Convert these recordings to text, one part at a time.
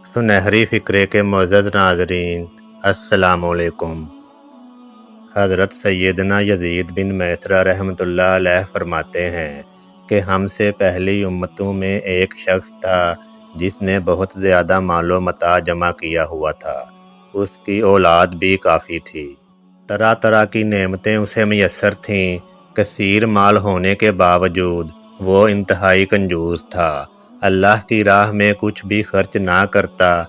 سنہری فکرے کے معزز ناظرین، السلام علیکم۔ حضرت سیدنا یزید بن میسرہ رحمۃ اللہ علیہ فرماتے ہیں کہ ہم سے پہلی امتوں میں ایک شخص تھا جس نے بہت زیادہ مال و متاع جمع کیا ہوا تھا۔ اس کی اولاد بھی کافی تھی، طرح طرح کی نعمتیں اسے میسر تھیں۔ کثیر مال ہونے کے باوجود وہ انتہائی کنجوس تھا، اللہ کی راہ میں کچھ بھی خرچ نہ کرتا،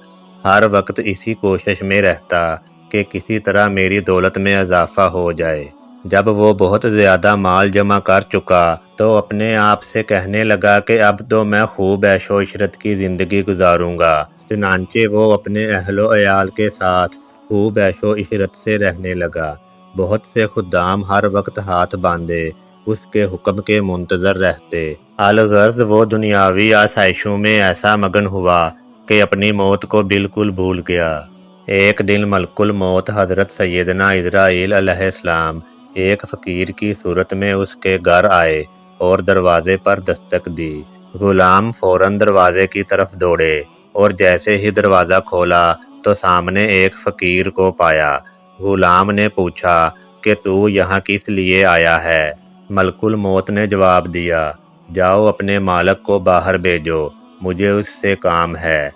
ہر وقت اسی کوشش میں رہتا کہ کسی طرح میری دولت میں اضافہ ہو جائے۔ جب وہ بہت زیادہ مال جمع کر چکا تو اپنے آپ سے کہنے لگا کہ اب تو میں خوب عیش و عشرت کی زندگی گزاروں گا۔ چنانچہ وہ اپنے اہل و عیال کے ساتھ خوب عیش و عشرت سے رہنے لگا۔ بہت سے خدام ہر وقت ہاتھ باندھے اس کے حکم کے منتظر رہتے۔ الغرض وہ دنیاوی آسائشوں میں ایسا مگن ہوا کہ اپنی موت کو بالکل بھول گیا۔ ایک دن ملک الموت حضرت سیدنا اسرائیل علیہ السلام ایک فقیر کی صورت میں اس کے گھر آئے اور دروازے پر دستک دی۔ غلام فوراً دروازے کی طرف دوڑے اور جیسے ہی دروازہ کھولا تو سامنے ایک فقیر کو پایا۔ غلام نے پوچھا کہ تو یہاں کس لیے آیا ہے؟ ملک الموت نے جواب دیا، جاؤ اپنے مالک کو باہر بھیجو، مجھے اس سے کام ہے۔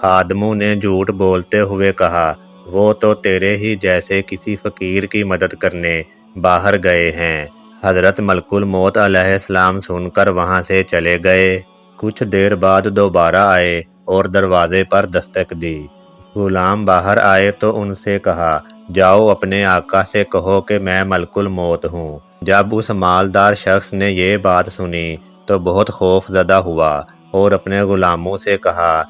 خادموں نے جھوٹ بولتے ہوئے کہا، وہ تو تیرے ہی جیسے کسی فقیر کی مدد کرنے باہر گئے ہیں۔ حضرت ملک الموت علیہ السلام سن کر وہاں سے چلے گئے۔ کچھ دیر بعد دوبارہ آئے اور دروازے پر دستک دی۔ غلام باہر آئے تو ان سے کہا، جاؤ اپنے آقا سے کہو کہ میں ملک الموت ہوں۔ جب اس مالدار شخص نے یہ بات سنی تو بہت خوف زدہ ہوا اور اپنے غلاموں سے کہا،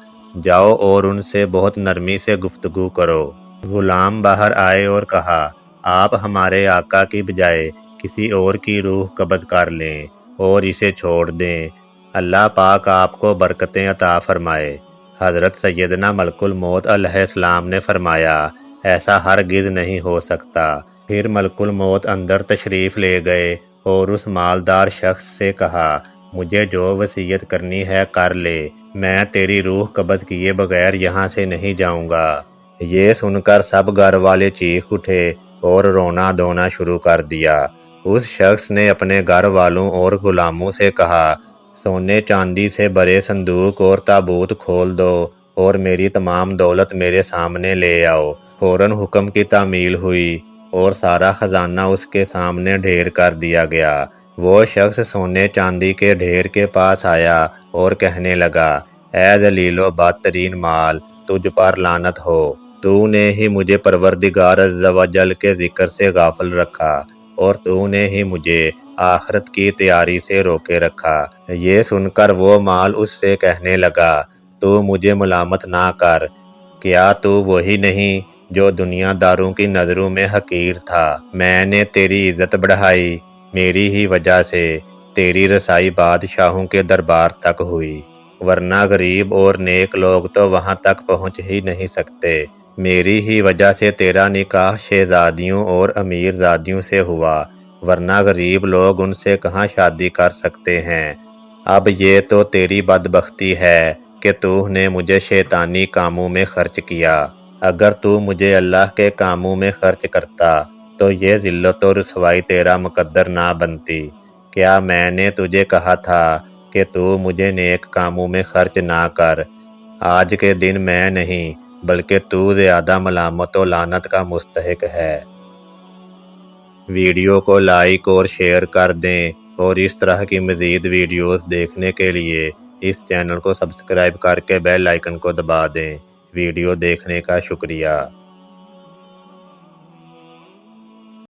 جاؤ اور ان سے بہت نرمی سے گفتگو کرو۔ غلام باہر آئے اور کہا، آپ ہمارے آقا کی بجائے کسی اور کی روح قبض کر لیں اور اسے چھوڑ دیں، اللہ پاک آپ کو برکتیں عطا فرمائے۔ حضرت سیدنا ملک الموت علیہ السلام نے فرمایا، ایسا ہرگز نہیں ہو سکتا۔ پھر ملک الموت اندر تشریف لے گئے اور اس مالدار شخص سے کہا، مجھے جو وصیت کرنی ہے کر لے، میں تیری روح قبض کیے بغیر یہاں سے نہیں جاؤں گا۔ یہ سن کر سب گھر والے چیخ اٹھے اور رونا دھونا شروع کر دیا۔ اس شخص نے اپنے گھر والوں اور غلاموں سے کہا، سونے چاندی سے بھرے صندوق اور تابوت کھول دو اور میری تمام دولت میرے سامنے لے آؤ۔ فوراً حکم کی تعمیل ہوئی اور سارا خزانہ اس کے سامنے ڈھیر کر دیا گیا۔ وہ شخص سونے چاندی کے ڈھیر کے پاس آیا اور کہنے لگا، اے ذلیل و بدترین مال، تجھ پر لعنت ہو، تو نے ہی مجھے پروردگار عز و جل کے ذکر سے غافل رکھا اور تو نے ہی مجھے آخرت کی تیاری سے روکے رکھا۔ یہ سن کر وہ مال اس سے کہنے لگا، تو مجھے ملامت نہ کر، کیا تو وہی نہیں جو دنیا داروں کی نظروں میں حقیر تھا؟ میں نے تیری عزت بڑھائی، میری ہی وجہ سے تیری رسائی بادشاہوں کے دربار تک ہوئی، ورنہ غریب اور نیک لوگ تو وہاں تک پہنچ ہی نہیں سکتے۔ میری ہی وجہ سے تیرا نکاح شہزادیوں اور امیر زادیوں سے ہوا، ورنہ غریب لوگ ان سے کہاں شادی کر سکتے ہیں۔ اب یہ تو تیری بدبختی ہے کہ تو نے مجھے شیطانی کاموں میں خرچ کیا۔ اگر تو مجھے اللہ کے کاموں میں خرچ کرتا تو یہ ذلت و رسوائی تیرا مقدر نہ بنتی۔ کیا میں نے تجھے کہا تھا کہ تو مجھے نیک کاموں میں خرچ نہ کر؟ آج کے دن میں نہیں بلکہ تو زیادہ ملامت و لعنت کا مستحق ہے۔ ویڈیو کو لائک اور شیئر کر دیں اور اس طرح کی مزید ویڈیوز دیکھنے کے لیے اس چینل کو سبسکرائب کر کے بیل آئیکن کو دبا دیں۔ ویڈیو دیکھنے کا شکریہ۔